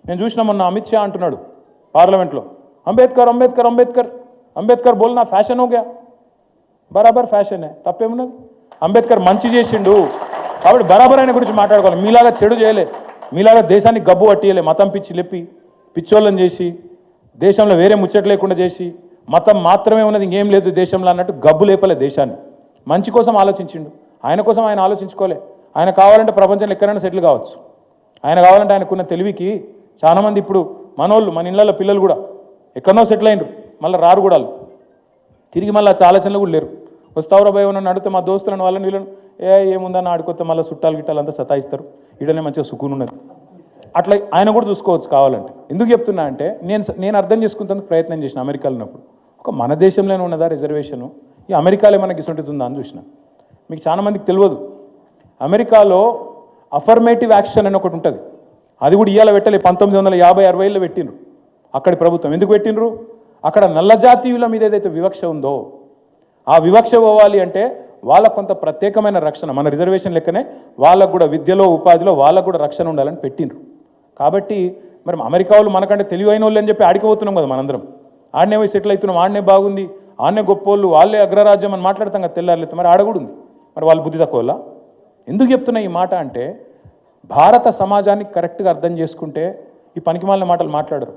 నేను చూసిన మొన్న అమిత్ షా అంటున్నాడు పార్లమెంట్లో, అంబేద్కర్ అంబేద్కర్ అంబేద్కర్ అంబేద్కర్ బోల్నా ఫ్యాషన్ హో గయా. బరాబర్ ఫ్యాషనే, తప్పేమున్నది. అంబేద్కర్ మంచి చేసిండు కాబట్టి బరాబర్ ఆయన గురించి మాట్లాడుకోవాలి. మీలాగా చెడు చేయలే, మీలాగా దేశాన్ని గబ్బు పట్టియలే, మతం పిచ్చి లేపి పిచ్చోళ్ళని చేసి దేశంలో వేరే ముచ్చట లేకుండా చేసి మతం మాత్రమే ఉన్నది ఇంకేం లేదు దేశంలో అన్నట్టు గబ్బు లేపలే దేశాన్ని. మంచి కోసం ఆలోచించిండు, ఆయన కోసం ఆయన ఆలోచించుకోలే. ఆయన కావాలంటే ప్రపంచంలో ఎక్కడైనా సెటిల్ కావచ్చు. ఆయన కావాలంటే ఆయనకున్న తెలివికి చాలామంది ఇప్పుడు మనోళ్ళు మన ఇళ్ళల్లో పిల్లలు కూడా ఎక్కడనో సెటిల్ అయినరు, మళ్ళీ రారు కూడా తిరిగి మళ్ళీ ఆలోచనలు కూడా లేరు. వస్తావురా భయ నన్ను అడిగితే మా దోస్తులను వాళ్ళని వీళ్ళని ఏముందని ఆడుకొస్తే మళ్ళీ చుట్టాలు గిట్టాలు అంతా సతాయిస్తారు, ఈడనే మంచిగా సుకూన్ ఉన్నది. అట్లా ఆయన కూడా చూసుకోవచ్చు కావాలంటే. ఎందుకు చెప్తున్నా అంటే నేను అర్థం చేసుకుంటానికి ప్రయత్నం చేసిన అమెరికాలో ఉన్నప్పుడు. ఒక మన దేశంలోనే ఉన్నదా రిజర్వేషను, ఈ అమెరికాలో మనకి ఇటువంటిది ఉందా అని చూసిన. మీకు చాలామందికి తెలియదు, అమెరికాలో అఫర్మేటివ్ యాక్షన్ అని ఒకటి ఉంటుంది. అది కూడా ఇవాళ పెట్టలే, 1950-60లో పెట్టినరు అక్కడి ప్రభుత్వం. ఎందుకు పెట్టినరు? అక్కడ నల్ల జాతీయుల మీద ఏదైతే వివక్ష ఉందో ఆ వివక్ష పోవాలి అంటే వాళ్ళకు కొంత ప్రత్యేకమైన రక్షణ, మన రిజర్వేషన్ లెక్కనే వాళ్ళకు కూడా విద్యలో ఉపాధిలో వాళ్ళకు కూడా రక్షణ ఉండాలని పెట్టినరు. కాబట్టి మరి అమెరికా వాళ్ళు మనకంటే తెలివైన వాళ్ళు అని చెప్పి ఆడిపోతున్నాం కదా మనందరం. ఆడనే పోయి సెటిల్ అవుతున్నాం, ఆడనే బాగుంది, ఆడనే గొప్పోళ్ళు, వాళ్ళే అగ్రరాజ్యం అని మాట్లాడతాం కదా తెల్లారులైతే. మరి ఆడకూడదు ఉంది, మరి వాళ్ళు బుద్ధి తక్కువ. ఎందుకు చెప్తున్నా ఈ మాట అంటే భారత సమాజాన్ని కరెక్ట్గా అర్థం చేసుకుంటే ఈ పనికిమాలిన మాటలు మాట్లాడరు.